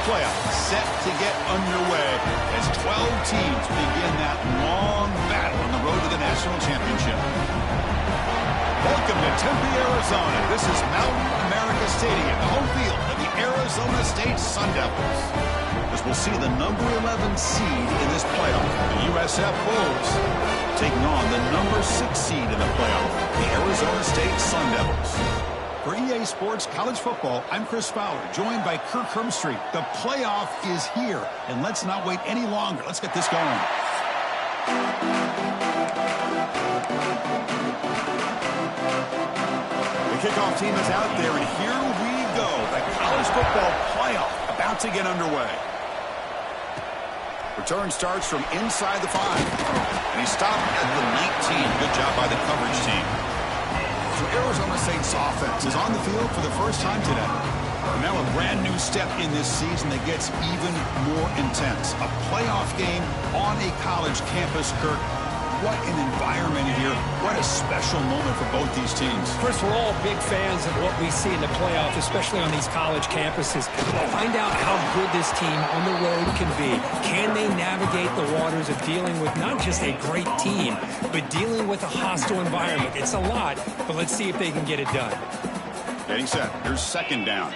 playoffs set to get underway as 12 teams begin that long battle on the road to the national championship. Welcome to Tempe, Arizona. This is Mountain America Stadium, the home field of the Arizona State Sun Devils. As we'll see the number 11 seed in this playoff, the USF Bulls, taking on the number 6 seed in the playoff, the Arizona State Sun Devils. For EA Sports College Football, I'm Chris Fowler, joined by Kirk Hermstreet. The playoff is here, and let's not wait any longer. Let's get this going. The kickoff team is out there, and here we go. The college football playoff about to get underway. Return starts from inside the 5, and he stopped at the 19. Good job by the coverage team. So Arizona State's offense is on the field for the first time today. And now a brand new step in this season that gets even more intense. A playoff game on a college campus, Kirk. What an environment here. What a special moment for both these teams. Chris, we're all big fans of what we see in the playoffs, especially on these college campuses. Find out how good this team on the road can be. Can they navigate the waters of dealing with not just a great team, but dealing with a hostile environment? It's a lot, but let's see if they can get it done. Getting set. Here's second down.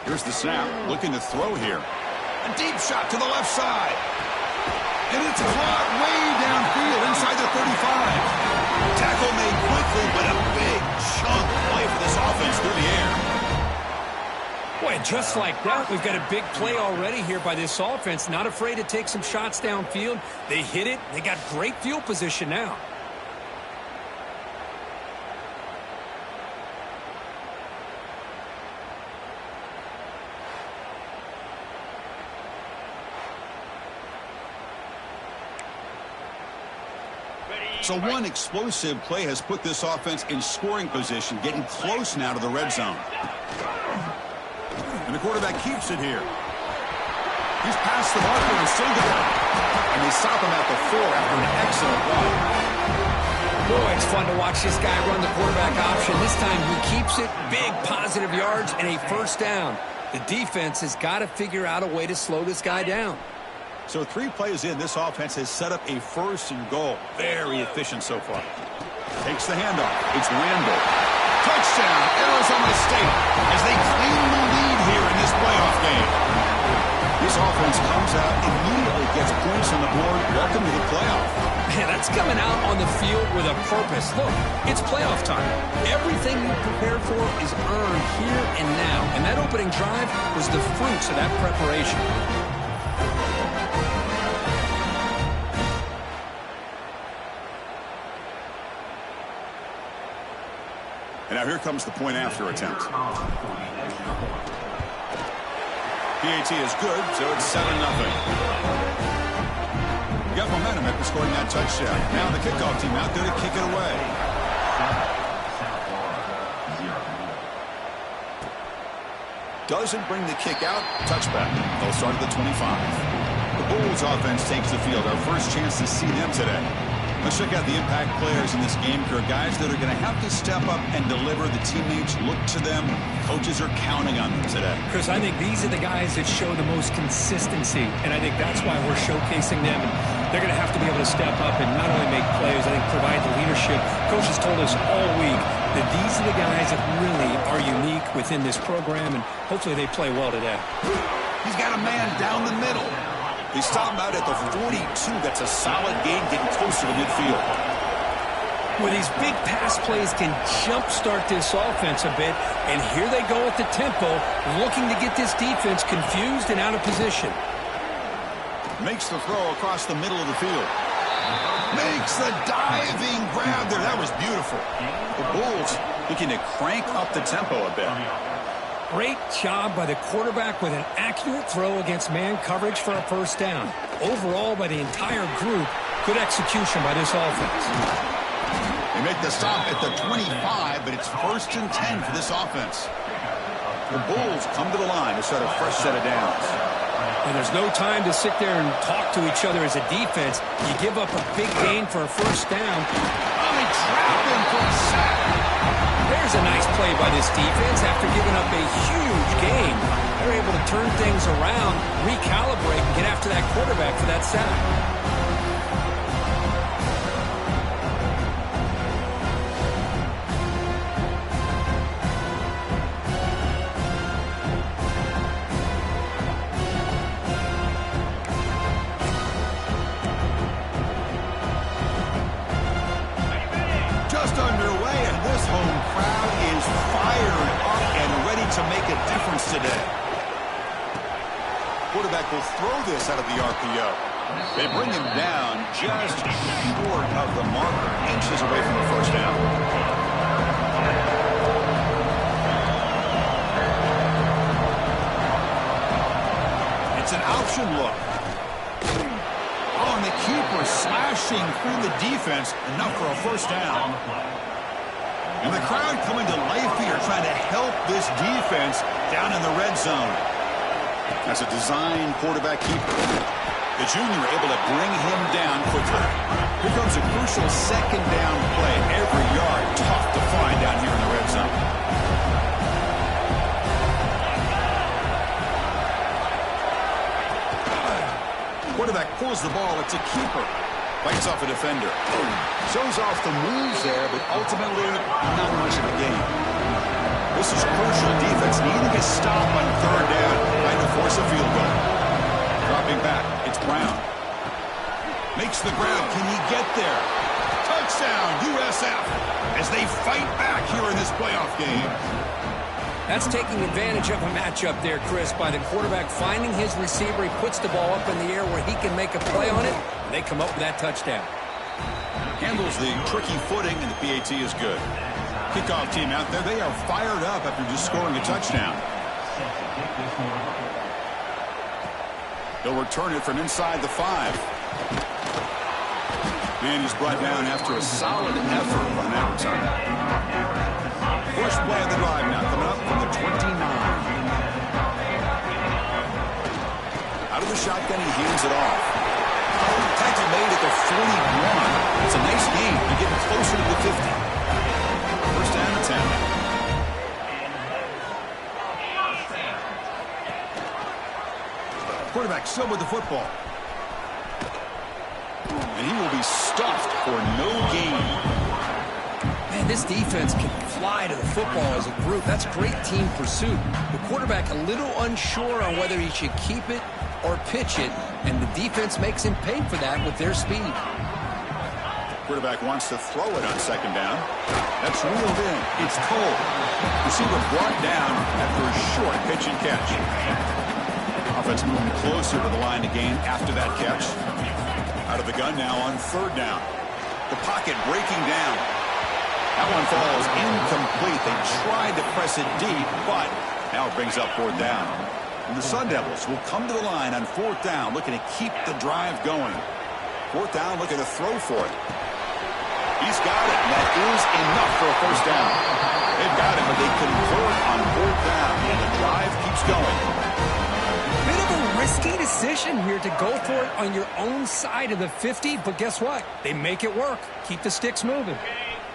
Here's the snap. Looking to throw here. A deep shot to the left side. And it's caught way downfield inside the 35. Tackle made quickly, but a big chunk play for this offense through the air. Boy, just like that, we've got a big play already here by this offense. Not afraid to take some shots downfield. They hit it. They got great field position now. So one explosive play has put this offense in scoring position, getting close now to the red zone. And the quarterback keeps it here. He's past the marker and still going. And they stop him at the 4 after an excellent run. Boy, it's fun to watch this guy run the quarterback option. This time he keeps it, big positive yards, and a first down. The defense has got to figure out a way to slow this guy down. So 3 plays in, this offense has set up a first and goal. Very efficient so far. Takes the handoff. It's Randall. Touchdown, Arizona State, as they claim the lead here in this playoff game. This offense comes out, immediately gets points on the board. Welcome to the playoff. Man, that's coming out on the field with a purpose. Look, it's playoff time. Everything you prepared for is earned here and now. And that opening drive was the fruits of that preparation. And now here comes the point after attempt. PAT is good, so it's 7-0. Got momentum after scoring that touchdown. Now the kickoff team out there to kick it away. Doesn't bring the kick out. Touchback. They'll start at the 25. The Bulls offense takes the field. Our first chance to see them today. Let's check out the impact players in this game, Kirk. Guys that are going to have to step up and deliver. The teammates look to them. Coaches are counting on them today. Chris, I think these are the guys that show the most consistency, and I think that's why we're showcasing them. And they're going to have to be able to step up and not only make plays, I think provide the leadership. Coach has told us all week that these are the guys that really are unique within this program, and hopefully they play well today. He's got a man down the middle. They stop him out at the 42. That's a solid gain, getting closer to midfield. Well, these big pass plays can jumpstart this offense a bit, and here they go at the tempo, looking to get this defense confused and out of position. Makes the throw across the middle of the field. Makes the diving grab there. That was beautiful. The Bulls looking to crank up the tempo a bit. Great job by the quarterback with an accurate throw against man coverage for a first down. Overall, by the entire group, good execution by this offense. They make the stop at the 25, but it's 1st and 10 for this offense. The Bulls come to the line to start a fresh set of downs. And there's no time to sit there and talk to each other as a defense. You give up a big gain for a first down. Oh, they trap him for a sack. There's a nice play by this defense after giving up a huge gain. They're able to turn things around, recalibrate, and get after that quarterback for that sack. Underway, and this home crowd is fired up and ready to make a difference today. Quarterback will throw this out of the RPO. They bring him down just short of the marker, inches away from the first down. It's an option look. Oh, and the keeper slashing through the defense, enough for a first down. And the crowd coming to life here, trying to help this defense down in the red zone. That's a design quarterback keeper. The junior able to bring him down quickly. Here comes a crucial second down play. Every yard tough to find down here in the red zone. Quarterback pulls the ball. It's a keeper. Bites off a defender. Shows off the moves there, but ultimately not much of a gain. This is crucial defense needing a stop on third down, trying to force a field goal. Dropping back, it's Brown. Makes the grab. Can he get there? Touchdown, USF, as they fight back here in this playoff game. That's taking advantage of a matchup there, Chris, by the quarterback finding his receiver. He puts the ball up in the air where he can make a play on it, and they come up with that touchdown. Handles the tricky footing, and the PAT is good. Kickoff team out there, they are fired up after just scoring a touchdown. They'll return it from inside the 5. And he's brought down after a solid effort on that return. First play of the drive now, coming up from the 29. Out of the shotgun, he hands it off. Tackle made at the 41. It's a nice gain. You're getting closer to the 50. First down and 10. Quarterback still with the football. And he will be stuffed for no gain. Man, this defense can fly to the football as a group. That's great team pursuit. The quarterback a little unsure on whether he should keep it or pitch it, and the defense makes him pay for that with their speed. Quarterback wants to throw it on second down. That's reeled in. It's Cole. Receiver brought down after a short pitch and catch. Offense moving closer to the line to gain after that catch. Out of the gun now on third down. The pocket breaking down. That one falls incomplete. They tried to press it deep, but now it brings up fourth down. And the Sun Devils will come to the line on fourth down, looking to keep the drive going. Fourth down, looking to throw for it. He's got it, and that is enough for a first down. They've got it, but they convert on fourth down, and the drive keeps going. Bit of a risky decision here to go for it on your own side of the 50, but guess what? They make it work. Keep the sticks moving.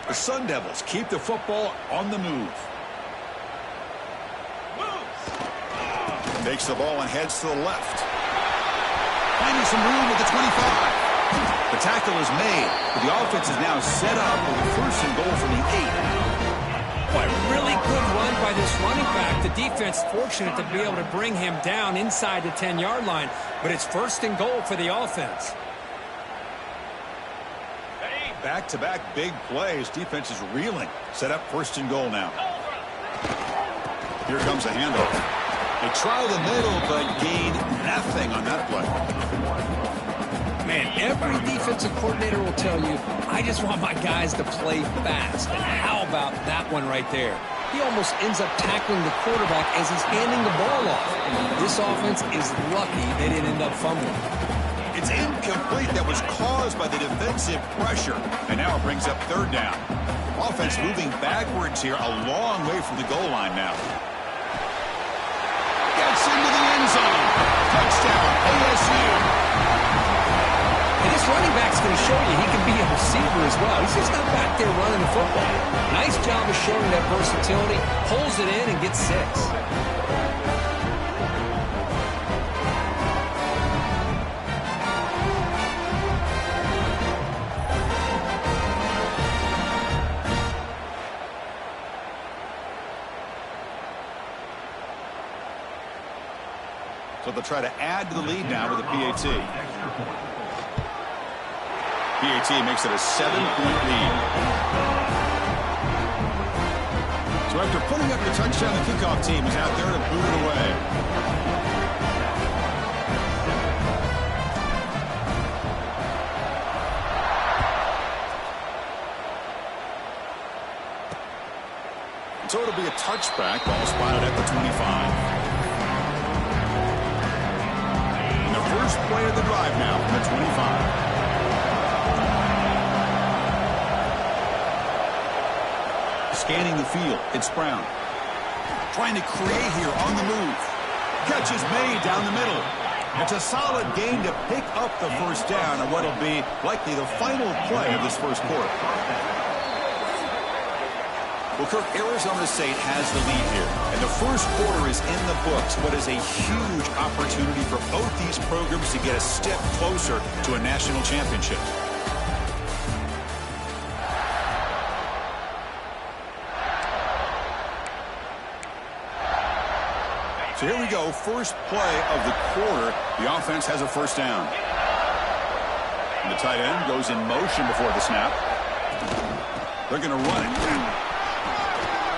The Sun Devils keep the football on the move. Takes the ball and heads to the left. Finding some room at the 25. The tackle is made, but the offense is now set up with a first and goal from the 8. Boy, really good run by this running back. The defense fortunate to be able to bring him down inside the 10-yard line, but it's first and goal for the offense. Back-to-back big plays. Defense is reeling. Set up first and goal now. Here comes a handoff. They try the middle, but gain nothing on that play. Man, every defensive coordinator will tell you, I just want my guys to play fast. And how about that one right there? He almost ends up tackling the quarterback as he's handing the ball off. This offense is lucky they didn't end up fumbling. It's incomplete. That was caused by the defensive pressure. And now it brings up third down. Offense moving backwards here, a long way from the goal line now. Gets into the end zone. Touchdown, ASU. And this running back's going to show you he can be a receiver as well. He's just not back there running the football. Nice job of showing that versatility. Pulls it in and gets 6. So they'll try to add to the lead now with a PAT. PAT makes it a 7-point lead. So after putting up the touchdown, the kickoff team is out there to boot it away. So it'll be a touchback, ball spotted at the 25. First play of the drive now from the 25. Scanning the field, it's Brown. Trying to create here on the move. Catch is made down the middle. It's a solid gain to pick up the first down on what will be likely the final play of this first quarter. Well, Kirk, Arizona State has the lead here, and the first quarter is in the books. What is a huge opportunity for both these programs to get a step closer to a national championship. So here we go, first play of the quarter. The offense has a first down. And the tight end goes in motion before the snap. They're going to run it.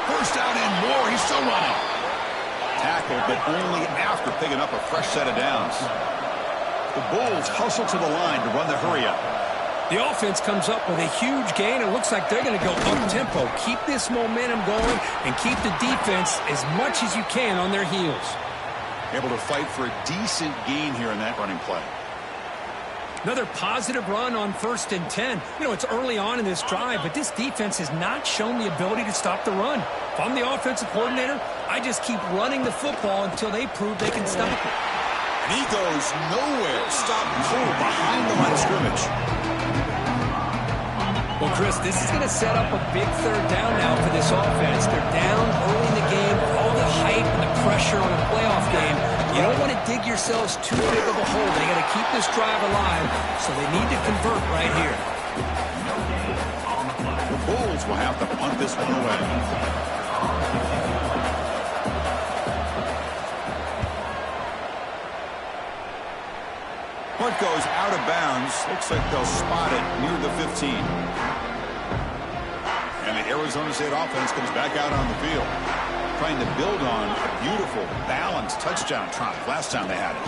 First down and more. He's still running. Tackled, but only after picking up a fresh set of downs. The Bulls hustle to the line to run the hurry-up. The offense comes up with a huge gain. It looks like they're going to go up-tempo. Keep this momentum going and keep the defense as much as you can on their heels. Able to fight for a decent gain here in that running play. Another positive run on 1st and 10. You know, it's early on in this drive, but this defense has not shown the ability to stop the run. If I'm the offensive coordinator, I just keep running the football until they prove they can stop it. And he goes nowhere. Stop cold behind the line of scrimmage. Well, Chris, this is going to set up a big third down now for this offense. They're down early in the game with all the hype and the pressure on a playoff game. You don't want to dig yourselves too big of a hole. They got to keep this drive alive, so they need to convert right here. The Bulls will have to punt this one away. Punt goes out of bounds. Looks like they'll spot it near the 15. And the Arizona State offense comes back out on the field, trying to build on a beautiful, balanced touchdown drive last time they had it.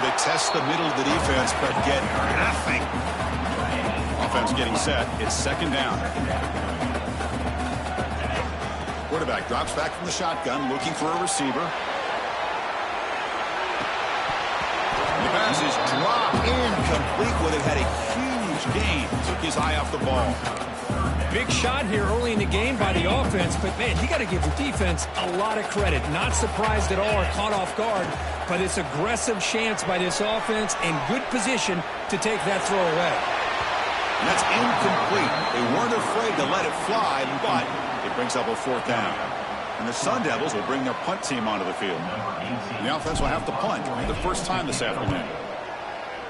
They test the middle of the defense, but get nothing. Offense getting set. It's second down. Quarterback drops back from the shotgun, looking for a receiver. The pass is dropped incomplete. Would have had a huge gain. Took his eye off the ball. Big shot here early in the game by the offense, but, man, you got to give the defense a lot of credit. Not surprised at all or caught off guard, but it's aggressive chance by this offense in good position to take that throw away. And that's incomplete. They weren't afraid to let it fly, but it brings up a fourth down. And the Sun Devils will bring their punt team onto the field. And the offense will have to punt for the first time this afternoon.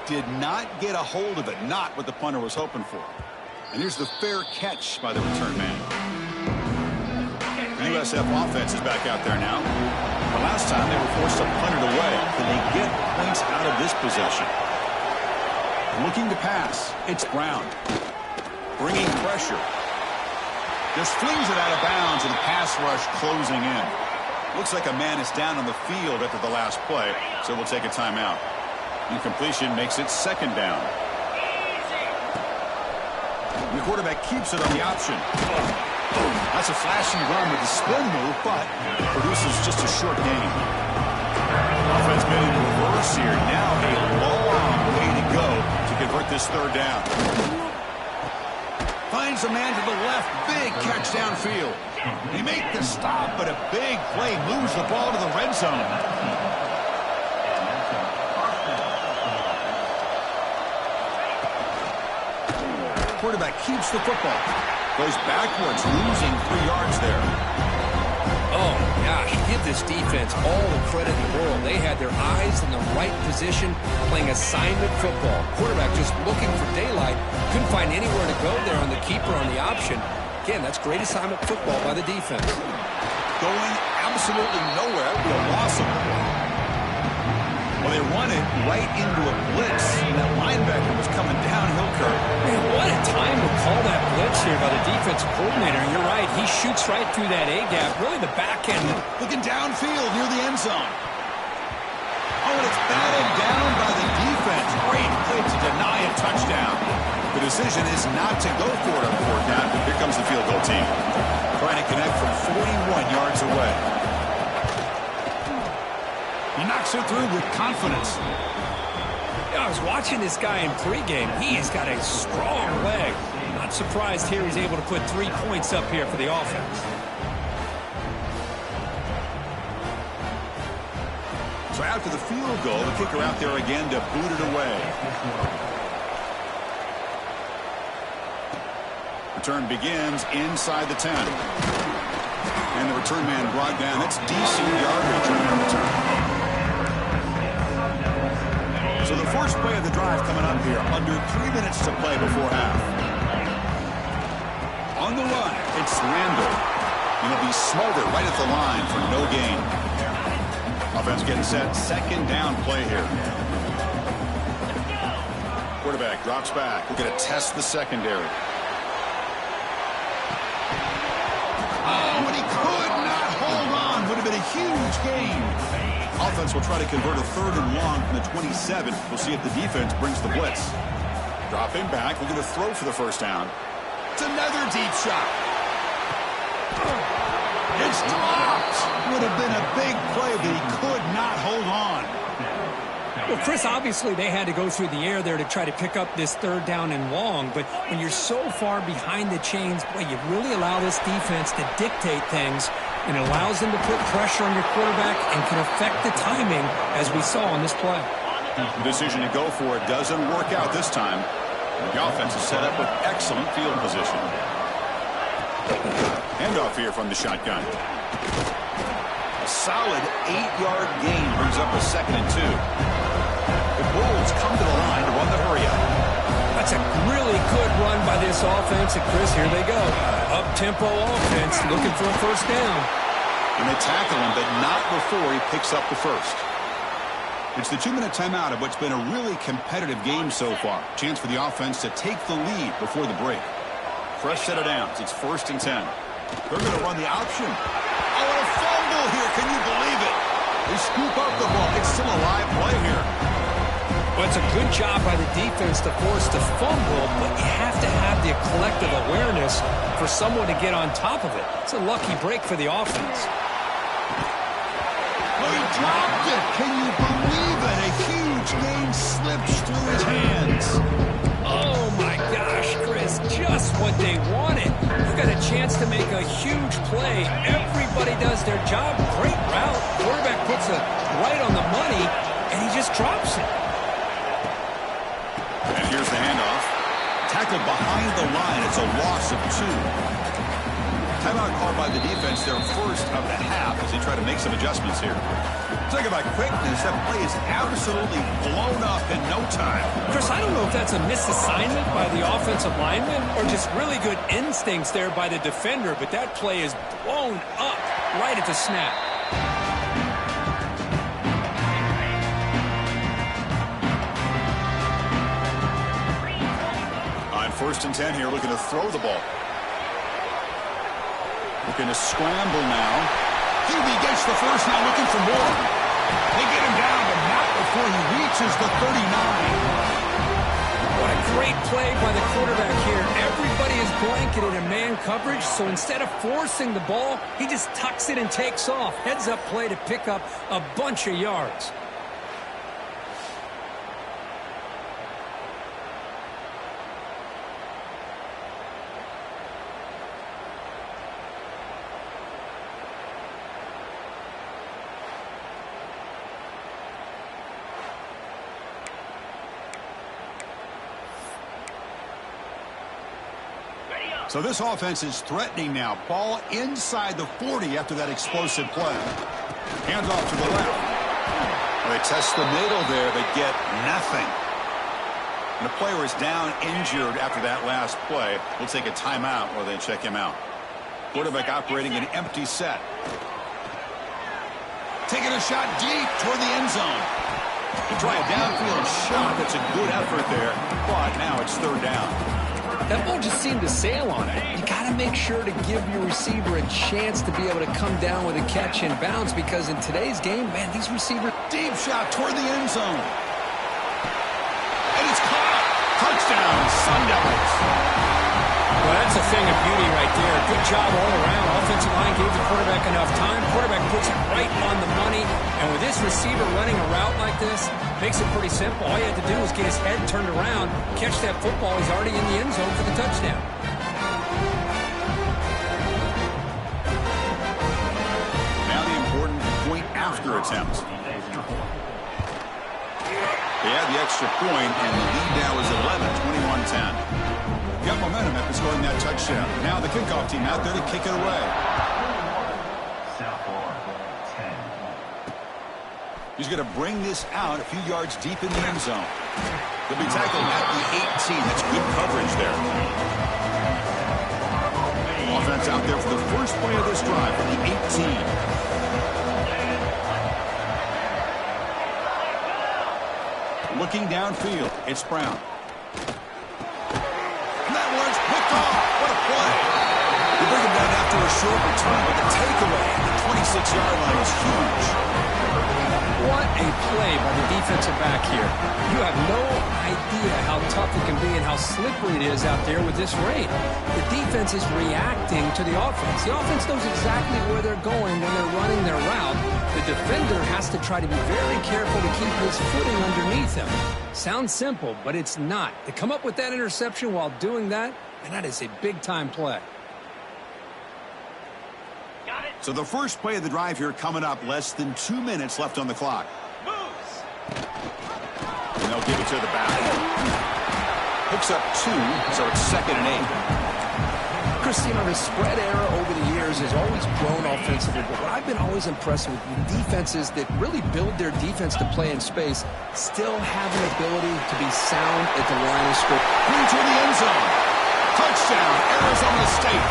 Did not get a hold of it, not what the punter was hoping for. And here's the fair catch by the return man. The USF offense is back out there now. The last time they were forced to punt it away. Can they get points out of this possession? Looking to pass. It's Brown. Bringing pressure. Just flings it out of bounds, and the pass rush closing in. Looks like a man is down on the field after the last play, so we'll take a timeout. Incompletion makes it second down. The quarterback keeps it on the option. That's a flashy run with the spin move, but produces just a short gain. Offense made in reverse here. Now a long way to go to convert this third down. Finds a man to the left. Big catch downfield. He made the stop, but a big play moves the ball to the red zone. quarterback keeps the football. Goes backwards, losing 3 yards there. Oh, gosh, give this defense all the credit in the world. They had their eyes in the right position, playing assignment football. Quarterback just looking for daylight. Couldn't find anywhere to go there on the keeper on the option. Again, that's great assignment football by the defense. Going absolutely nowhere. That would be a loss of it. Well, they run it right into a blitz. That linebacker was coming downhill curve. Man, what a time to call that blitz here by the defensive coordinator. You're right. He shoots right through that A-gap. Really the back end. Looking downfield near the end zone. Oh, and it's batted down by the defense. Great play to deny a touchdown. The decision is not to go for it on 4th down, but here comes the field goal team. Trying to connect from 41 yards away. He knocks it through with confidence. Yeah, I was watching this guy in pregame. He's got a strong leg. Not surprised here he's able to put 3 points up here for the offense. So after the field goal, the kicker out there again to boot it away. Return begins inside the 10. And the return man brought down. It's decent yardage on the return. So the first play of the drive coming up here. Under 3 minutes to play before half. On the run, it's Randall. And he'll be smothered right at the line for no gain. Offense getting set. 2nd down play here. Quarterback drops back. We're going to test the secondary. Oh, but he could not hold on. Would have been a huge gain. Offense will try to convert a 3rd and long from the 27. We'll see if the defense brings the blitz. Drop him back. We're going to throw for the 1st down. It's another deep shot. It's dropped. Would have been a big play, but he could not hold on. Well, Chris, obviously they had to go through the air there to try to pick up this 3rd down and long, but when you're so far behind the chains, boy, you really allow this defense to dictate things, and it allows them to put pressure on your quarterback and can affect the timing, as we saw on this play. The decision to go for it doesn't work out this time. The offense is set up with excellent field position. Handoff here from the shotgun. A solid 8-yard gain brings up a 2nd and 2. The Bulls come to the line to run the hurry-up. That's a really good run by this offense, and Chris, here they go. Up-tempo offense looking for a 1st down. And they tackle him, but not before he picks up the 1st. It's the 2-minute timeout of what's been a really competitive game so far. Chance for the offense to take the lead before the break. Fresh set of downs. It's 1st and 10. They're going to run the option. Oh, and a fumble here. Can you believe it? They scoop up the ball. It's still a live play here. Well, it's a good job by the defense to force the fumble, but you have to have the collective awareness for someone to get on top of it. It's a lucky break for the offense. Oh, he dropped it. Can you believe it? A huge gain slips through his hands. Oh, my gosh, Chris, just what they wanted. You got a chance to make a huge play. Everybody does their job. Great route. Quarterback puts it right on the money, and he just drops it. And here's the handoff. Tackled behind the line. It's a loss of 2. Timeout called by the defense, their 1st of the half, as they try to make some adjustments here. Talk about quickness. That play is absolutely blown up in no time. Chris, I don't know if that's a misassignment by the offensive lineman or just really good instincts there by the defender, but that play is blown up right at the snap. On 1st and 10 here, looking to throw the ball. Looking to scramble now. QB gets the 1st, now looking for more. They get him down, but not before he reaches the 39. What a great play by the quarterback here. Everybody is blanketed in man coverage, so instead of forcing the ball, he just tucks it and takes off. Heads-up play to pick up a bunch of yards. So this offense is threatening now. Ball inside the 40 after that explosive play. Hands off to the left. They test the middle there, but get nothing. And the player is down injured after that last play. We'll take a timeout while they check him out. Quarterback operating an empty set. Taking a shot deep toward the end zone. To try a downfield shot. That's a good effort there, but now it's third down. That ball just seemed to sail on it. You got to make sure to give your receiver a chance to be able to come down with a catch and bounce, because in today's game, man, these receivers... Deep shot toward the end zone. And it's caught. Touchdown, Sun Devils. Well, that's a thing of beauty right there. Good job all around. Offensive line gave the quarterback enough time. Quarterback puts it right on the money. And with this receiver running a route like this, makes it pretty simple. All you have to do is get his head turned around, catch that football. He's already in the end zone for the touchdown. Now the important point after attempt. They had the extra point, and the lead now is 11, 21-10. Got momentum after scoring that touchdown. Now the kickoff team out there to kick it away. He's going to bring this out a few yards deep in the end zone. He'll be tackled at the 18. That's good coverage there. Offense out there for the first play of this drive from the 18. Looking downfield, it's Brown. And that one's picked off. What a play. They bring him down after a short return, but the takeaway at the 26-yard line is huge. What a play by the defensive back here. You have no idea how tough it can be and how slippery it is out there with this rain. The defense is reacting to the offense. The offense knows exactly where they're going when they're running their route. The defender has to try to be very careful to keep his footing underneath him. Sounds simple, but it's not. To come up with that interception while doing that, and that is a big-time play. So the first play of the drive here coming up, less than 2 minutes left on the clock. Moves. And they'll give it to the back. Picks up 2, so it's 2nd and 8. Christine, the spread era over the years has always grown offensively, but what I've been always impressed with defenses that really build their defense to play in space still have an ability to be sound at the line of scrimmage. Into the end zone. Touchdown, Arizona State.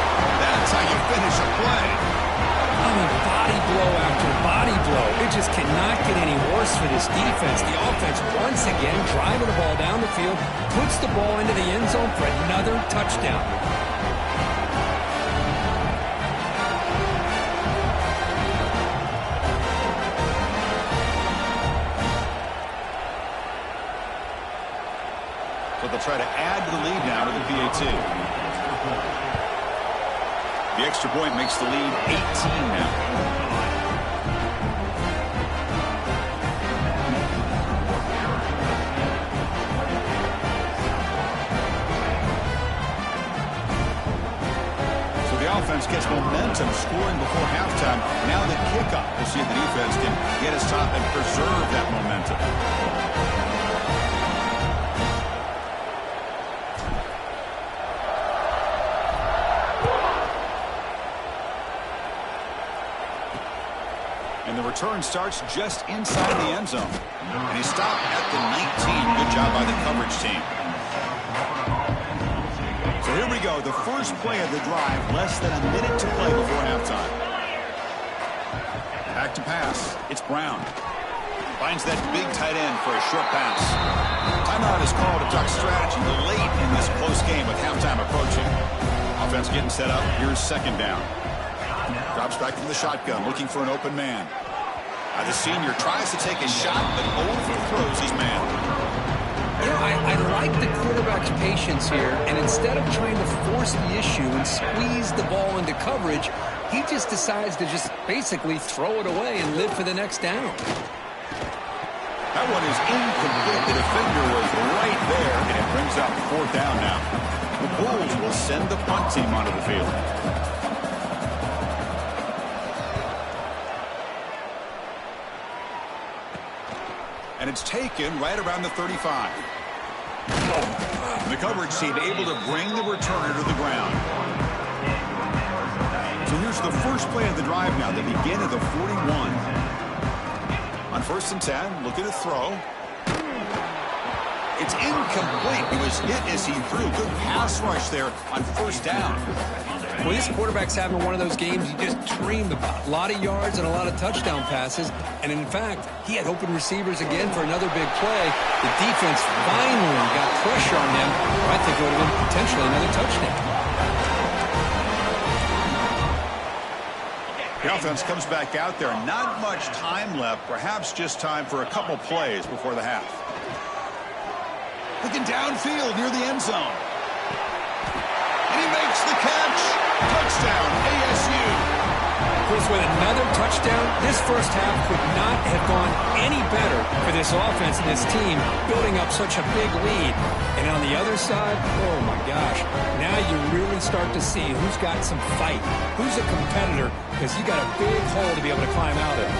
That's how you finish a play. I mean, body blow after body blow. It just cannot get any worse for this defense. The offense, once again, driving the ball down the field, puts the ball into the end zone for another touchdown. So they'll try to add to the lead now to the PAT. The extra point makes the lead 18 now. So the offense gets momentum, scoring before halftime. Now the kickoff. We'll see if the defense can get his top and preserve that momentum. And the return starts just inside the end zone. And he stopped at the 19. Good job by the coverage team. So here we go. The first play of the drive. Less than a minute to play before halftime. Back to pass. It's Brown. Finds that big tight end for a short pass. Timeout is called. A duck strategy late in this close game with halftime approaching. Offense getting set up. Here's 2nd down. Drops back from the shotgun, looking for an open man. The senior tries to take a shot, but overthrows his man. You know, I like the quarterback's patience here, and instead of trying to force the issue and squeeze the ball into coverage, he just decides to just basically throw it away and live for the next down. That one is incomplete. The defender was right there, and it brings up 4th down now. The Bulls will send the punt team onto the field. And it's taken right around the 35. The coverage team able to bring the returner to the ground. So here's the first play of the drive now. They begin at the 41. On 1st and 10, looking to throw. It's incomplete. He was hit as he threw. Good pass rush there on 1st down. Well, this quarterback's having one of those games you just dreamed about. A lot of yards and a lot of touchdown passes. And in fact, he had open receivers again for another big play. The defense finally got pressure on him. I think it would have been potentially another touchdown. The offense comes back out there. Not much time left. Perhaps just time for a couple plays before the half. Looking downfield near the end zone. And he makes the catch. Touchdown, ASU. Chris, with another touchdown, this first half could not have gone any better for this offense and this team, building up such a big lead. And on the other side, oh my gosh, now you really start to see who's got some fight, who's a competitor, because you got a big hole to be able to climb out of.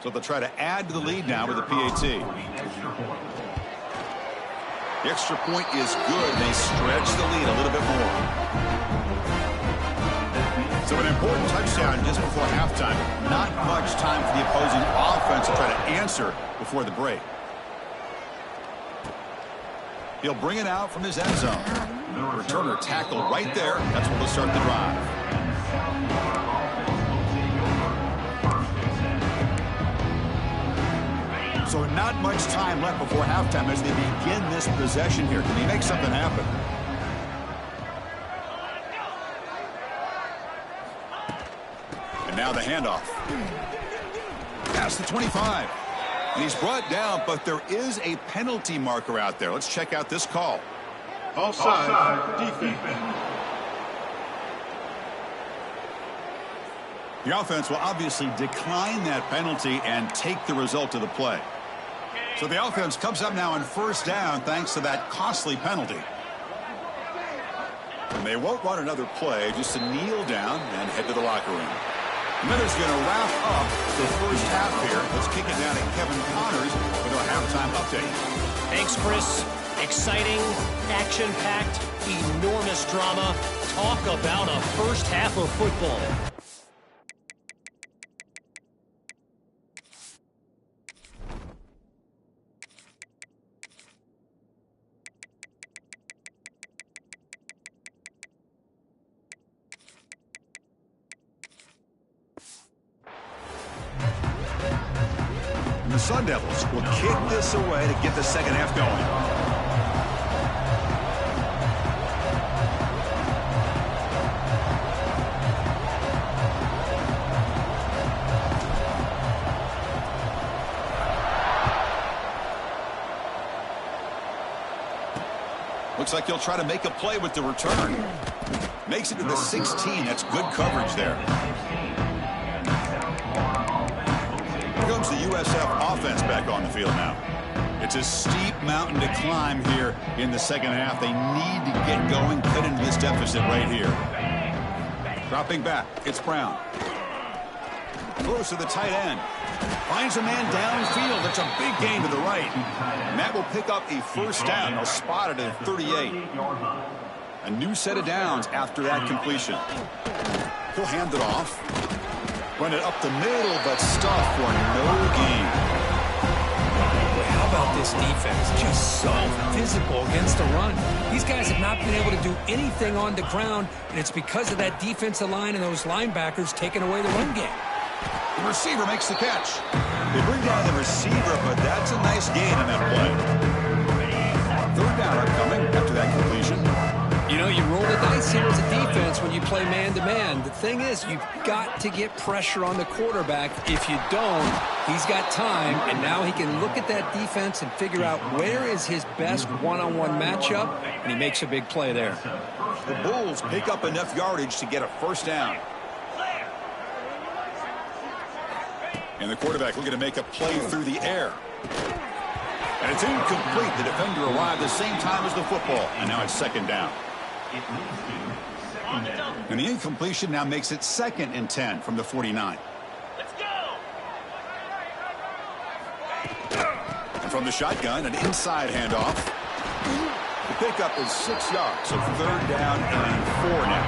So they'll try to add to the lead now with the PAT. The extra point is good. They stretch the lead a little bit more. So an important touchdown just before halftime. Not much time for the opposing offense to try to answer before the break. He'll bring it out from his end zone. Returner tackle right there. That's what will start the drive. So not much time left before halftime as they begin this possession here. Can he make something happen? And now the handoff. Past the 25. And he's brought down, but there is a penalty marker out there. Let's check out this call. Offside, defense. The offense will obviously decline that penalty and take the result of the play. So the offense comes up now on 1st down thanks to that costly penalty. And they won't run another play, just to kneel down and head to the locker room. And then it's going to wrap up the first half here. Let's kick it down to Kevin Connors with our halftime update. Thanks, Chris. Exciting, action-packed, enormous drama. Talk about a first half of football. The Sun Devils will kick this away to get the second half going. Looks like he'll try to make a play with the return. Makes it to the 16. That's good coverage there. Comes the USF offense back on the field now. It's a steep mountain to climb here in the second half. They need to get going, cut into this deficit right here. Dropping back, it's Brown. Close to the tight end. Finds a man downfield. That's a big gain to the right. And that will pick up a 1st down. They'll spot it at 38. A new set of downs after that completion. He'll hand it off. Run it up the middle, but stuff for no gain. How about this defense? Just so physical against the run. These guys have not been able to do anything on the ground, and it's because of that defensive line and those linebackers taking away the run game. The receiver makes the catch. They bring down the receiver, but that's a nice gain on that play. 3rd down upcoming after that completion. You know, you roll the dice here as a defense when you play man-to-man. The thing is, you've got to get pressure on the quarterback. If you don't, he's got time, and now he can look at that defense and figure out where is his best one-on-one matchup, and he makes a big play there. The Bulls pick up enough yardage to get a 1st down. And the quarterback looking to make a play through the air. And it's incomplete. The defender arrived the same time as the football, and now it's 2nd down. And the incompletion now makes it 2nd and 10 from the 49. Let's go! from the shotgun, an inside handoff. The pickup is 6 yards, so 3rd down and 4 now.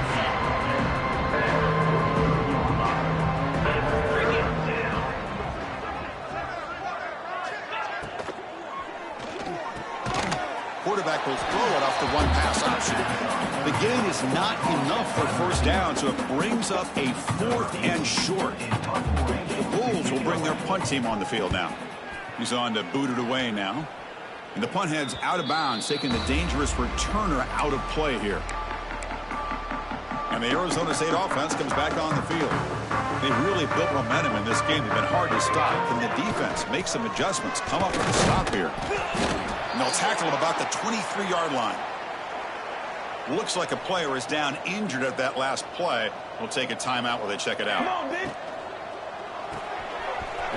Quarterback will throw it off the one-pass option. The gain is not enough for 1st down, so it brings up a 4th and short. The Bulls will bring their punt team on the field now. He's on to boot it away now. And the punt heads out of bounds, taking the dangerous returner out of play here. And the Arizona State offense comes back on the field. They really built momentum in this game. They've been hard to stop. Can the defense make some adjustments? Come up with a stop here. And they'll tackle him about the 23-yard line. Looks like a player is down injured at that last play. We'll take a timeout while they check it out.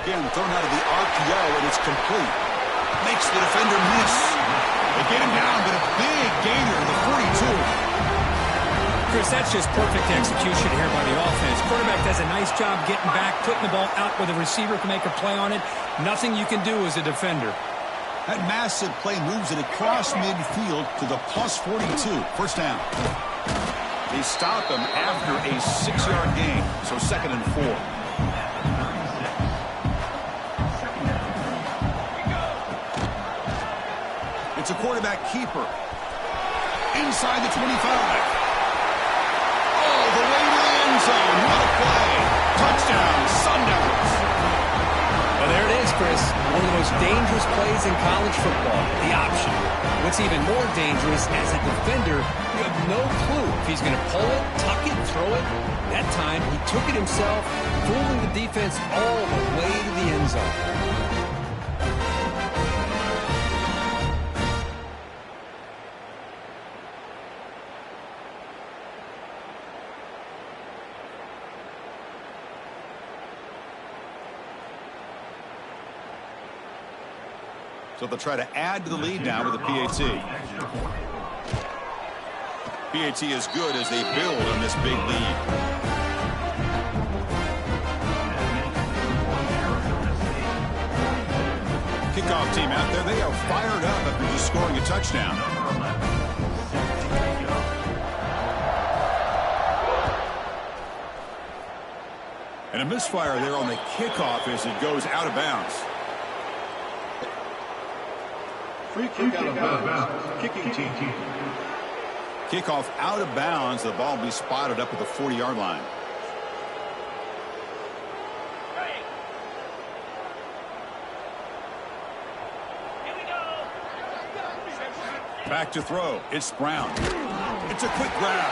Again, thrown out of the RPO, and it's complete. Makes the defender miss. They get him down, but a big gainer to the 42. Chris, that's just perfect execution here by the offense. Quarterback does a nice job getting back, putting the ball out where the receiver can make a play on it. Nothing you can do as a defender. That massive play moves it across midfield to the plus 42. 1st down. They stop him after a 6-yard gain, so 2nd and 4. It's a quarterback keeper. Inside the 25. Oh, the way to the end zone. What a play. Touchdown, Sun Devils. Well, there it is, Chris. One of the most dangerous plays in college football, the option. What's even more dangerous, as a defender, you have no clue if he's going to pull it, tuck it, throw it. That time, he took it himself, fooling the defense all the way to the end zone. So they'll try to add to the lead now with a PAT. PAT is good as they build on this big lead. Kickoff team out there. They are fired up after just scoring a touchdown. And a misfire there on the kickoff as it goes out of bounds. Free kick out of bounds. Kicking team. Kickoff out of bounds. The ball will be spotted up at the 40-yard line. Back to throw. It's Brown. It's a quick grab.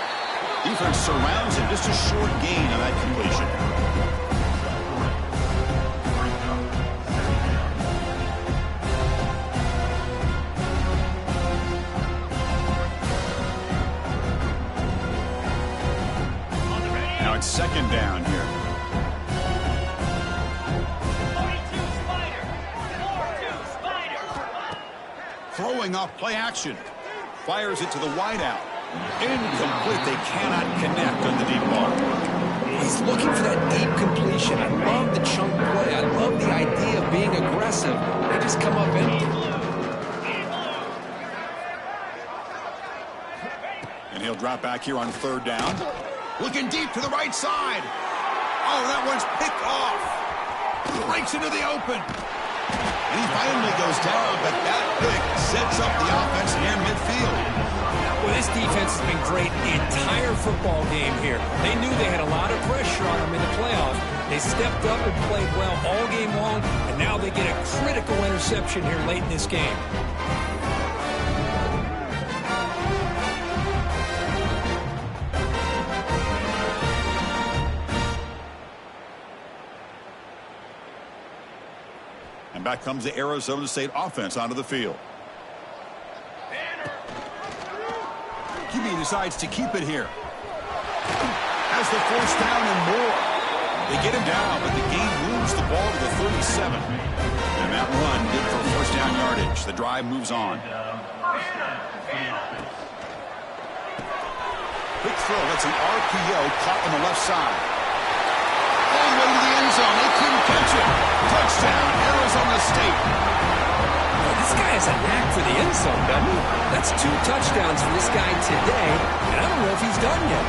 Defense surrounds him. Just a short gain on that completion. Now it's 2nd down here. 42 Spider. Throwing off play action. Fires it to the wideout. Incomplete. They cannot connect on the deep ball. He's looking for that deep completion. I love the chunk play. I love the idea of being aggressive. They just come up empty. And he'll drop back here on 3rd down. Looking deep to the right side. Oh, that one's picked off. Breaks into the open. And he finally goes down, but that pick sets up the offense near midfield. Well, this defense has been great the entire football game here. They knew they had a lot of pressure on them in the playoffs. They stepped up and played well all game long, and now they get a critical interception here late in this game. And back comes the Arizona State offense onto the field. QB decides to keep it here. Has the 4th down and more. They get him down, but the game moves the ball to the 37. And that run good for 1st down yardage. The drive moves on. Quick throw. That's an RPO caught on the left side. All the way to the end zone. They couldn't catch it. Touchdown, Arizona State. This guy has a knack for the end zone, doesn't he? That's 2 touchdowns for this guy today, and I don't know if he's done yet.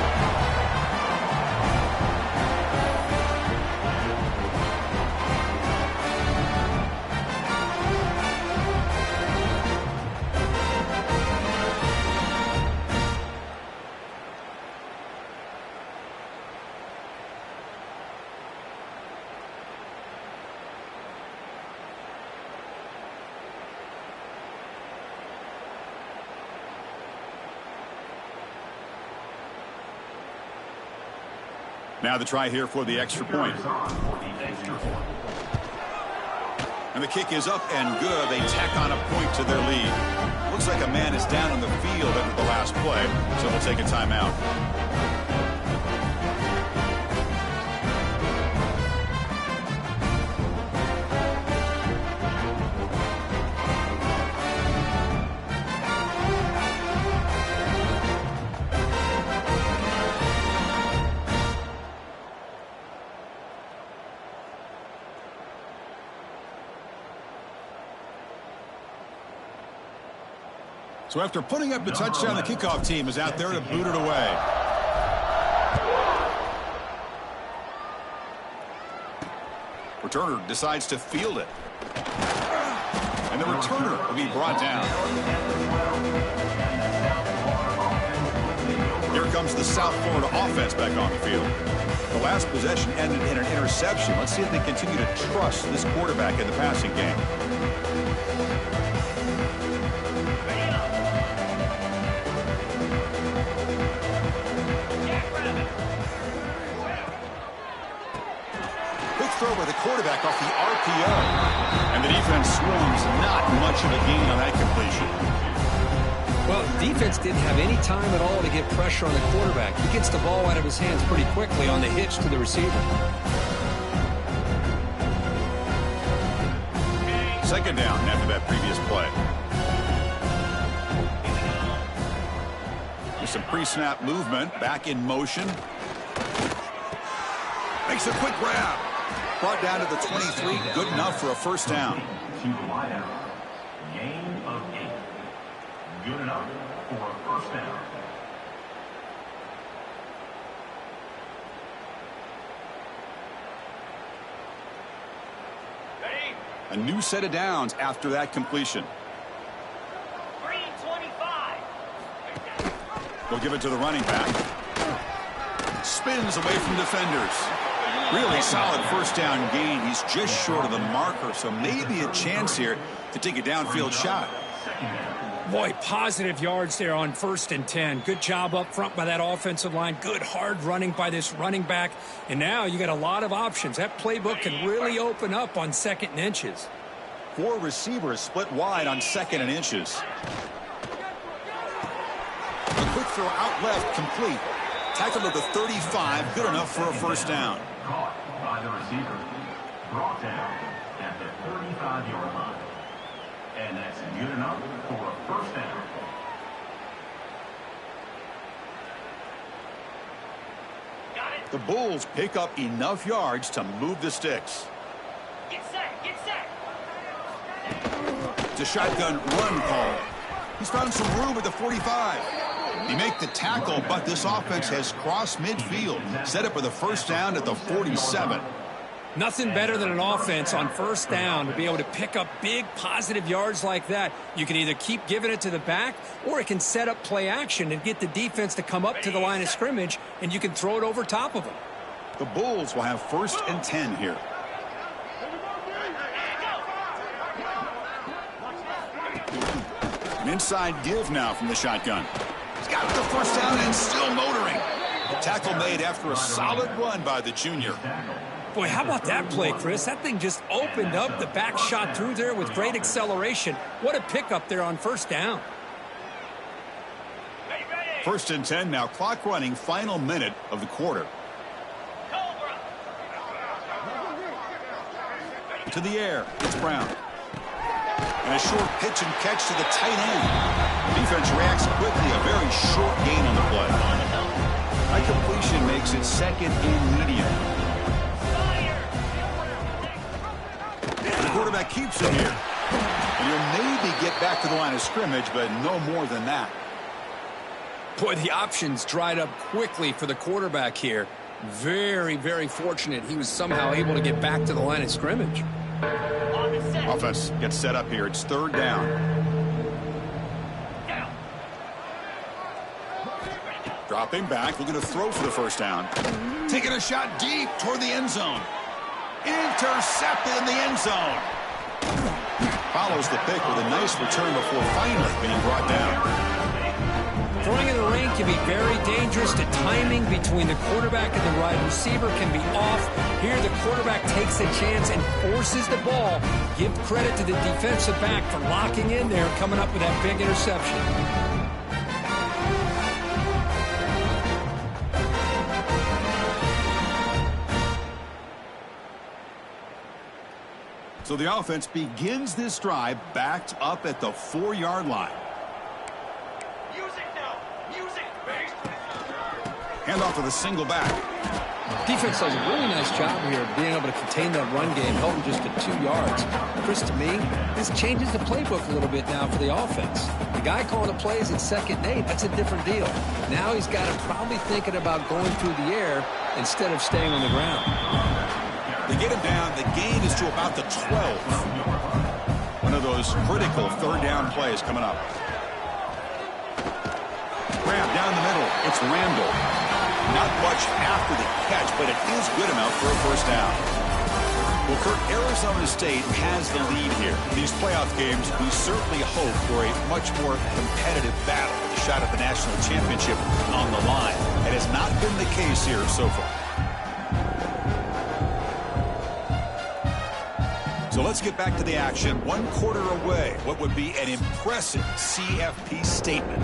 Now the try here for the extra point. And the kick is up and good. They tack on a point to their lead. Looks like a man is down on the field after the last play, so they'll take a timeout. So after putting up the touchdown, the kickoff team is out there to boot it away. Returner decides to field it. And the returner will be brought down. Here comes the South Florida offense back on the field. The last possession ended in an interception. Let's see if they continue to trust this quarterback in the passing game. Throw by the quarterback off the RPO. And the defense swarms. Not much of a gain on that completion. Well, defense didn't have any time at all to get pressure on the quarterback. He gets the ball out of his hands pretty quickly on the hitch to the receiver. Second down after that previous play. With some pre-snap movement. Back in motion. Makes a quick grab. Brought down to the 23, good enough for a first down. To the wideout. Gain of 8. Good enough for a first down. A new set of downs after that completion. 325. They'll give it to the running back. Spins away from defenders. Really solid first down gain. He's just short of the marker, so maybe a chance here to take a downfield shot. Boy, positive yards there on 1st and 10. Good job up front by that offensive line. Good hard running by this running back. And now you got a lot of options. That playbook can really open up on 2nd and inches. 4 receivers split wide on 2nd and inches. A quick throw out left, complete. Tackled at the 35, good enough for a first down. Caught by the receiver. Brought down at the 35-yard line. And that's good enough for a first down. The Bulls pick up enough yards to move the sticks. Get set, get set. It's a shotgun run call. He's found some room at the 45. They make the tackle, but this offense has crossed midfield. Set up with a first down at the 47. Nothing better than an offense on 1st down to be able to pick up big positive yards like that. You can either keep giving it to the back, or it can set up play action and get the defense to come up to the line of scrimmage, and you can throw it over top of them. The Bulls will have 1st and 10 here. An inside give now from the shotgun. He's got the first down and still motoring. Tackle made after a solid run by the junior. Boy, how about that play, Chris? That thing just opened up. The back shot through there with great acceleration. What a pickup there on 1st down. 1st and 10 now. Clock running. Final minute of the quarter. To the air. It's Brown. And a short pitch and catch to the tight end. The defense reacts quickly. A very short gain on the play. That completion makes it 2nd and medium. The quarterback keeps it here. And you're maybe back to the line of scrimmage, but no more than that. Boy, the options dried up quickly for the quarterback here. Very, very fortunate he was somehow able to get back to the line of scrimmage. Offense gets set up here. It's third down. Dropping back, looking to throw for the first down. Taking a shot deep toward the end zone. Intercepted in the end zone. Follows the pick with a nice return before finally being brought down. Throwing in the rain can be very dangerous. The timing between the quarterback and the wide receiver can be off. Here the quarterback takes a chance and forces the ball. Give credit to the defensive back for locking in there, coming up with that big interception. So the offense begins this drive backed up at the 4-yard line. Handoff to the single back. Defense does a really nice job here of being able to contain that run game, held him just to 2 yards. Chris, to me, this changes the playbook a little bit now for the offense. The guy calling the plays at 2nd and 8, that's a different deal. Now he's got him probably thinking about going through the air instead of staying on the ground. They get him down. The gain is to about the 12. One of those critical third down plays coming up. Grab down the middle. It's Randall. Not much after the catch, but it is good enough for a first down. Well, Kirk, Arizona State has the lead here. These playoff games, we certainly hope for a much more competitive battle with a shot at the national championship on the line. It has not been the case here so far. So let's get back to the action. 1 quarter away. What would be an impressive CFP statement.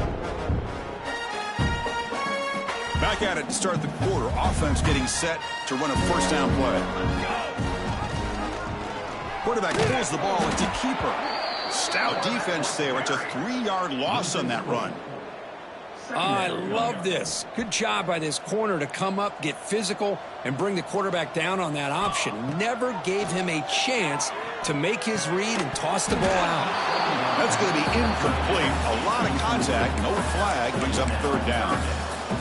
Back at it to start the quarter. Offense getting set to run a first down play. Quarterback pulls the ball into keeper. Stout defense there. It's a 3-yard loss on that run. I love this. Good job by this corner to come up, get physical, and bring the quarterback down on that option. Never gave him a chance to make his read and toss the ball out. That's going to be incomplete. A lot of contact. No flag. Brings up third down.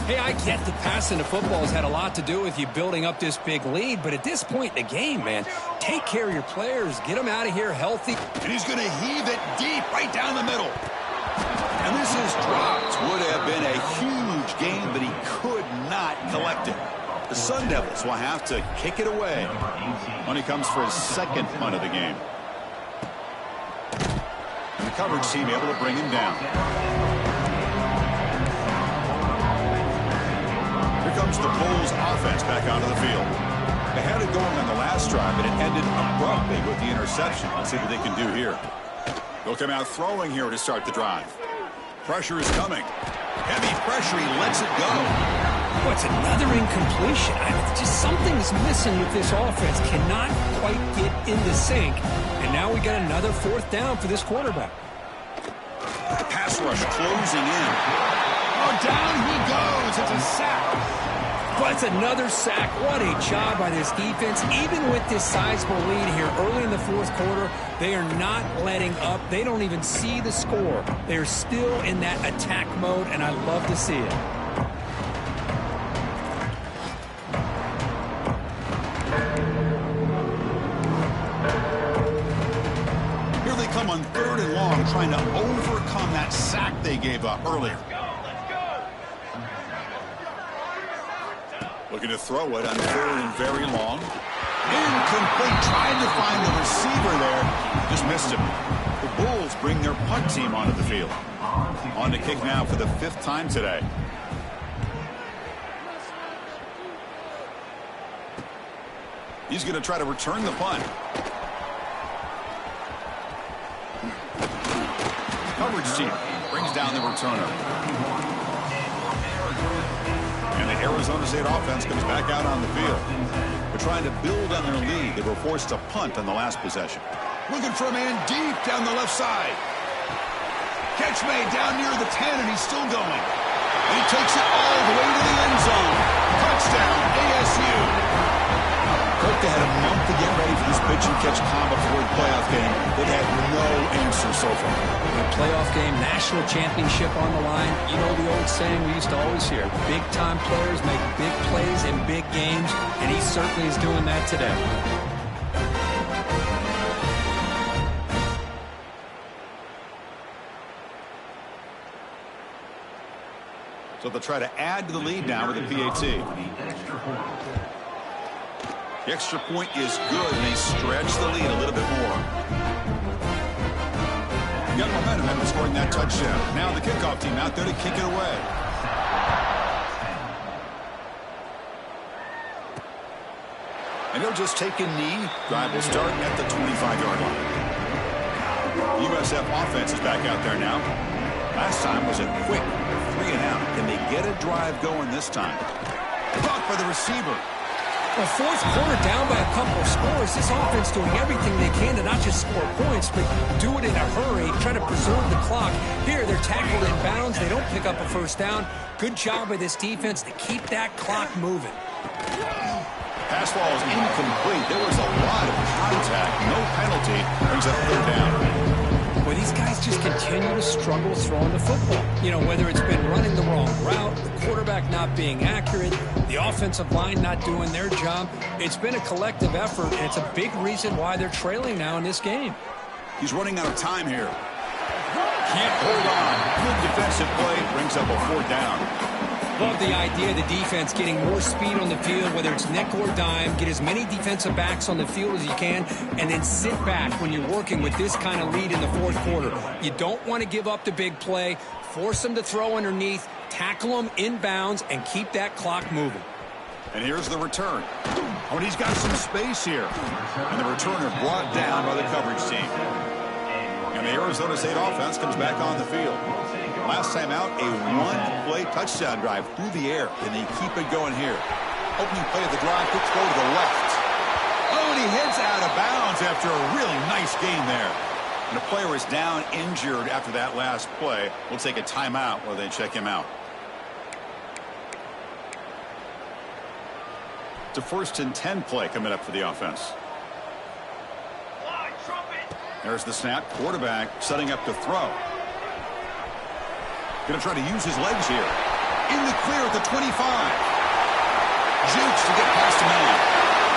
Hey, I get that passing the football has had a lot to do with you building up this big lead, but at this point in the game, man, take care of your players. Get them out of here healthy. And he's going to heave it deep right down the middle. And this is dropped. Would have been a huge gain, but he could not collect it. The Sun Devils will have to kick it away when he comes for his second punt of the game. And the coverage team able to bring him down. Here comes the Bulls offense back onto the field. They had it going on the last drive, but it ended abruptly with the interception. Let's see what they can do here. They'll come out throwing here to start the drive. Pressure is coming. Heavy pressure. He lets it go. What's another incompletion? Just something's missing with this offense. Cannot quite get in the sync. And now we got another 4th down for this quarterback. The pass rush closing in. Oh, down he goes. It's a sack. But it's another sack. What a job by this defense. Even with this sizable lead here early in the 4th quarter, they are not letting up. They don't even see the score. They're still in that attack mode, and I love to see it. Here they come on 3rd and long, trying to overcome that sack they gave up earlier. Looking to throw it on 3rd and very long. Incomplete. Trying to find the receiver there. Just missed him. The Bulls bring their punt team onto the field. On to kick now for the 5th time today. He's going to try to return the punt. Coverage team brings down the returner. And the Arizona State offense comes back out on the field. They're trying to build on their lead. They were forced to punt on the last possession. Looking for a man deep down the left side. Catch made down near the 10, and he's still going. And he takes it all the way to the end zone. Touchdown, ASU. Kirk, they had a month to get ready for this pitch and catch combo for the playoff game. They've had no answer so far. A playoff game, national championship on the line. You know the old saying we used to always hear, big-time players make big plays in big games, and he certainly is doing that today. So they'll try to add to the lead now with a PAT. The extra point is good, and they stretch the lead a little bit more. Got momentum after scoring that touchdown. Now the kickoff team out there to kick it away. And he'll just take a knee. Drive will start at the 25-yard line. The USF offense is back out there now. Last time was a quick 3-and-out. Can they get a drive going this time? Caught by the receiver. Well, fourth quarter down by a couple of scores. This offense doing everything they can to not just score points, but do it in a hurry, try to preserve the clock. Here, they're tackled in bounds. They don't pick up a first down. Good job by this defense to keep that clock moving. Pass ball is incomplete. There was a lot of contact. No penalty. Brings up third down. Well, these guys just continue to struggle throwing the football. You know, whether it's been running the wrong route, the quarterback not being accurate, the offensive line not doing their job. It's been a collective effort, and it's a big reason why they're trailing now in this game. He's running out of time here. Can't hold on. Good defensive play. Brings up a fourth down. Love the idea of the defense getting more speed on the field, whether it's nickel or dime. Get as many defensive backs on the field as you can, and then sit back when you're working with this kind of lead in the fourth quarter. You don't want to give up the big play. Force them to throw underneath, tackle them in bounds, and keep that clock moving. And here's the return. Oh, and he's got some space here. And the returner brought down by the coverage team. And the Arizona State offense comes back on the field. Last time out, a one-play touchdown drive through the air, and they keep it going here. Opening play of the drive, quick throw to the left. Oh, and he heads out of bounds after a really nice game there. And the player is down injured after that last play. We'll take a timeout while they check him out. It's a 1st and 10 play coming up for the offense. There's the snap. Quarterback setting up to throw. Going to try to use his legs here. In the clear at the 25. Jukes to get past the man.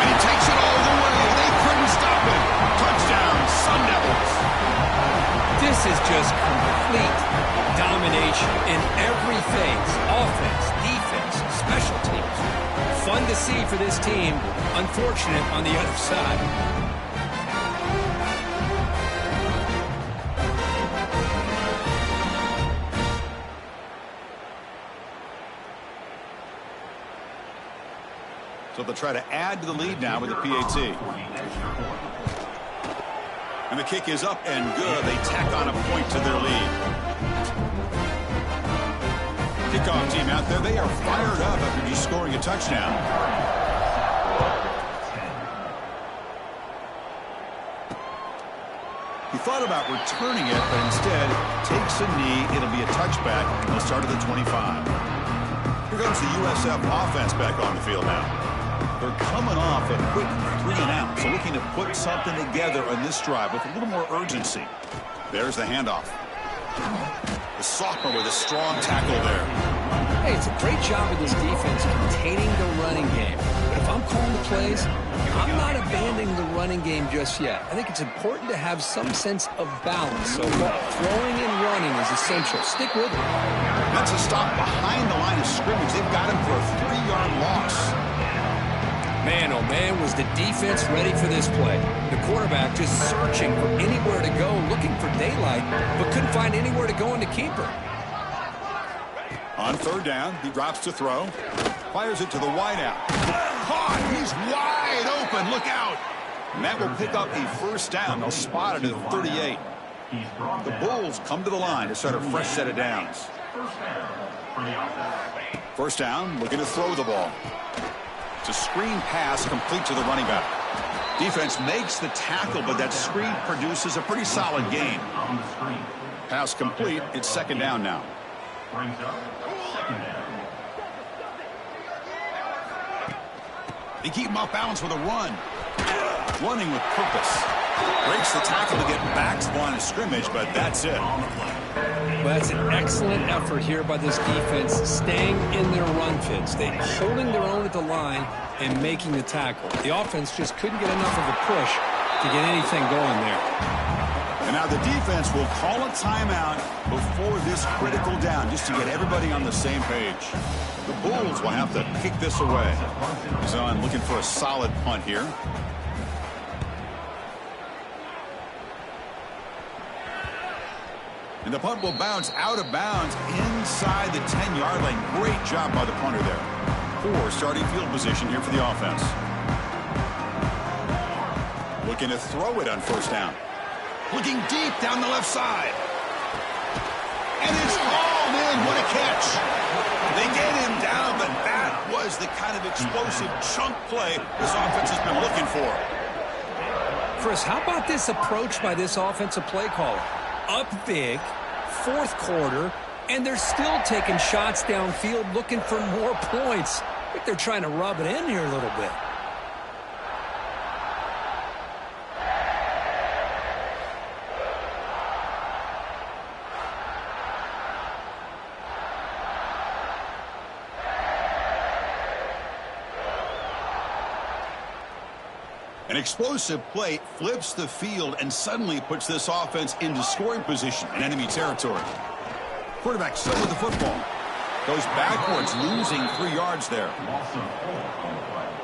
And he takes it all the way. They couldn't stop it. Touchdown, Sun Devils. This is just complete domination in every phase. Offense, defense, special teams. Fun to see for this team. Unfortunate on the other side. So they'll try to add to the lead now with the PAT. And the kick is up and good. They tack on a point to their lead. Kickoff team out there. They are fired up after just scoring a touchdown. He thought about returning it, but instead takes a knee. It'll be a touchback. They'll start at the 25. Here comes the USF offense back on the field now. They're coming off a quick 3-and-out, so looking to put something together on this drive with a little more urgency. There's the handoff. The sophomore with a strong tackle there. Hey, it's a great job of this defense containing the running game. But if I'm calling the plays, I'm not abandoning the running game just yet. I think it's important to have some sense of balance. So throwing and running is essential. Stick with it. That's a stop behind the line of scrimmage. They've got him for a 3-yard loss. Man, oh man, was the defense ready for this play. The quarterback just searching for anywhere to go, looking for daylight, but couldn't find anywhere to go in the keeper. On third down, he drops to throw. Fires it to the wideout. Caught! He's wide open. Look out! And that will pick up a first down. They'll spot it at the 38. The Bulls come to the line to start a fresh set of downs. First down, looking to throw the ball. It's a screen pass complete to the running back. Defense makes the tackle, but that screen produces a pretty solid gain. Pass complete. It's second down now. They keep him off balance with a run. running with purpose. Breaks the tackle to get back to the line of scrimmage, but that's it. Well, that's an excellent effort here by this defense, staying in their run fits. They're holding their own at the line and making the tackle. The offense just couldn't get enough of a push to get anything going there. And now the defense will call a timeout before this critical down, just to get everybody on the same page. The Bulls will have to kick this away. Zahn looking for a solid punt here. And the punt will bounce out of bounds inside the 10-yard line. Great job by the punter there. Poor starting field position here for the offense. Looking to throw it on first down. Looking deep down the left side. And it's hauled in. What a catch. They get him down, but that was the kind of explosive chunk play this offense has been looking for. Chris, how about this approach by this offensive play caller? Up big, fourth quarter, and they're still taking shots downfield looking for more points. I think they're trying to rub it in here a little bit. An explosive play flips the field and suddenly puts this offense into scoring position in enemy territory. Quarterback still with the football. Goes backwards, losing 3 yards there.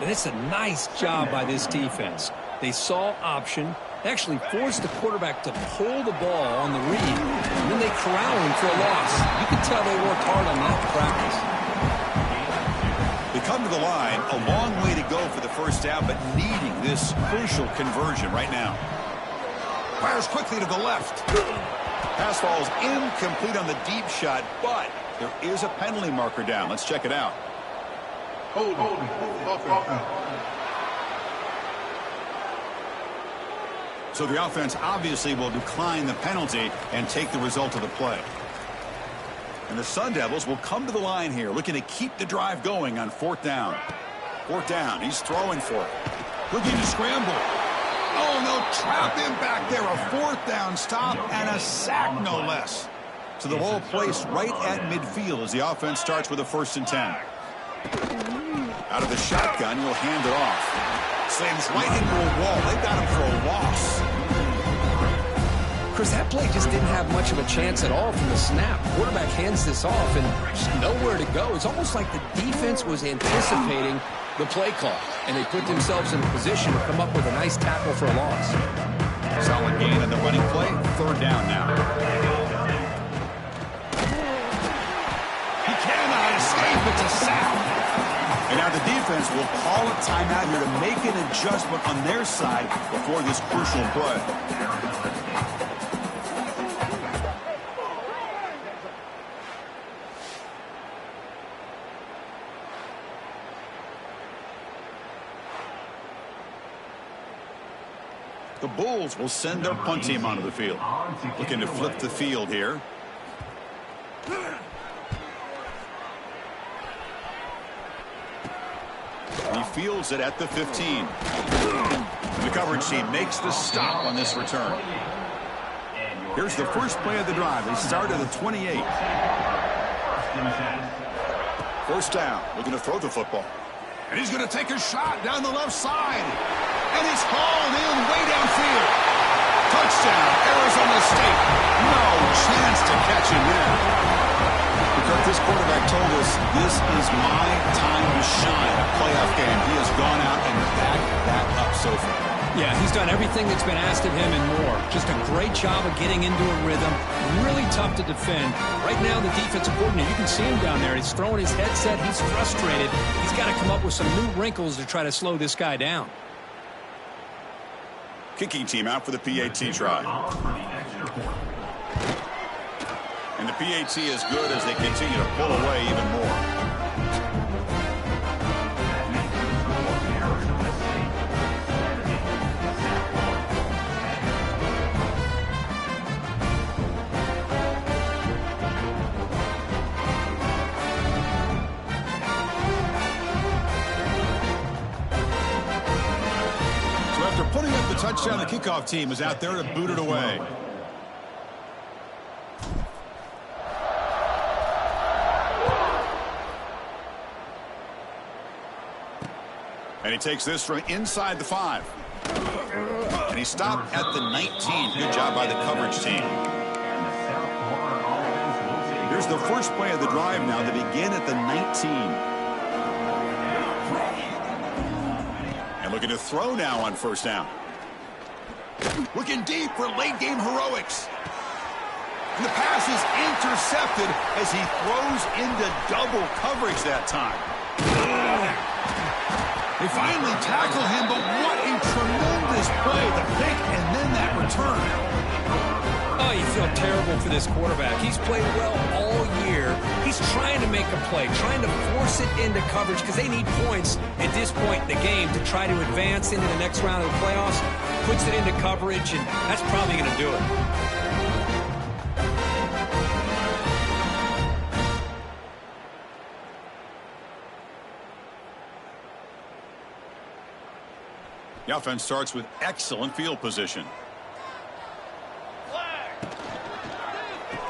And it's a nice job by this defense. They saw option, actually forced the quarterback to pull the ball on the read, and then they corral him for a loss. You can tell they worked hard on that in practice. They come to the line, a long way to go for the first down, but needing this crucial conversion right now. Fires quickly to the left. Pass falls incomplete on the deep shot, but there is a penalty marker down. Let's check it out. So the offense obviously will decline the penalty and take the result of the play. And the Sun Devils will come to the line here, looking to keep the drive going on fourth down. Fourth down, he's throwing for it. Looking to scramble. Oh, no, trap him back there. A fourth down stop and a sack, no less. So the ball placed right at midfield as the offense starts with a 1st and 10. Out of the shotgun, he'll hand it off. Slams right into a wall. They got him for a loss. Chris, that play just didn't have much of a chance at all from the snap. Quarterback hands this off and just nowhere to go. It's almost like the defense was anticipating the play call, and they put themselves in a position to come up with a nice tackle for a loss. Solid gain on the running play. 3rd down now. He cannot escape. It's a sack. And now the defense will call a timeout here to make an adjustment on their side before this crucial play. The Bulls will send their punt team onto the field. Looking to flip the field here. He fields it at the 15. The coverage team makes the stop on this return. Here's the first play of the drive. They start at the 28. First down. Looking to throw the football. And he's going to take a shot down the left side. And he's hauled in way downfield. Touchdown, Arizona State. No chance to catch him there. Because this quarterback told us this is my time to shine. A playoff game. He has gone out and backed that up so far. Yeah, he's done everything that's been asked of him and more. Just a great job of getting into a rhythm. Really tough to defend. Right now, the defensive coordinator, you can see him down there. He's throwing his headset. He's frustrated. He's got to come up with some new wrinkles to try to slow this guy down. Kicking team out for the PAT try. And the PAT is good as they continue to pull away even more. touchdown. The kickoff team is out there to boot it away. And he takes this from inside the 5. And he stopped at the 19. Good job by the coverage team. Here's the first play of the drive now. They begin at the 19. And looking to throw now on first down. Looking deep for late game heroics. And the pass is intercepted as he throws into double coverage that time. They finally tackle him, but what a tremendous play. The pick and then that return. Oh, you feel terrible for this quarterback. He's played well all year. He's trying to make a play, trying to force it into coverage because they need points at this point in the game to try to advance into the next round of the playoffs. Puts it into coverage, and that's probably going to do it. The offense starts with excellent field position.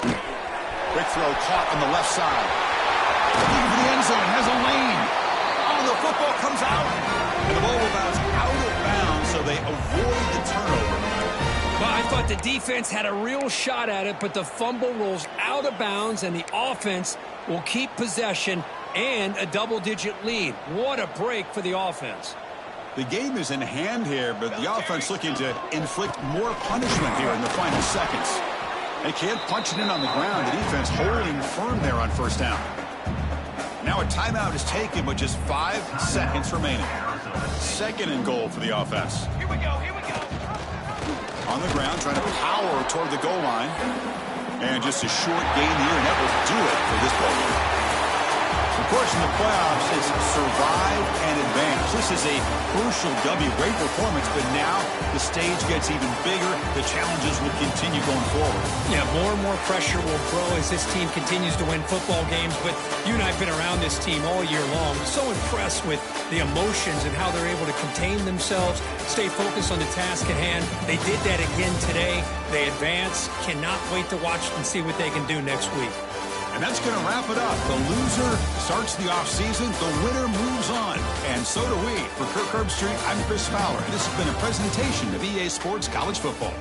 Quick throw caught on the left side. Looking for the end zone, has a lane. Oh, the football comes out. And the ball will bounce out of bounds, so they avoid the turnover. Well, I thought the defense had a real shot at it, but the fumble rolls out of bounds, and the offense will keep possession and a double-digit lead. What a break for the offense. The game is in hand here, but the offense looking to inflict more punishment here in the final seconds. They can't punch it in on the ground. The defense holding firm there on first down. Now a timeout is taken with just 5 seconds remaining. 2nd and goal for the offense. Here we go, here we go. On the ground, trying to power toward the goal line. And just a short gain here, and that will do it for this ball game. Of course, in the playoffs, it's survive and advance. This is a crucial W. Great performance, but now the stage gets even bigger. The challenges will continue going forward. Yeah, more and more pressure will grow as this team continues to win football games. But you and I have been around this team all year long. So impressed with the emotions and how they're able to contain themselves, stay focused on the task at hand. They did that again today. They advance. Cannot wait to watch and see what they can do next week. And that's going to wrap it up. The loser starts the offseason. The winner moves on. And so do we. For Kirk Herbstreit, I'm Chris Fowler. This has been a presentation of EA Sports College Football.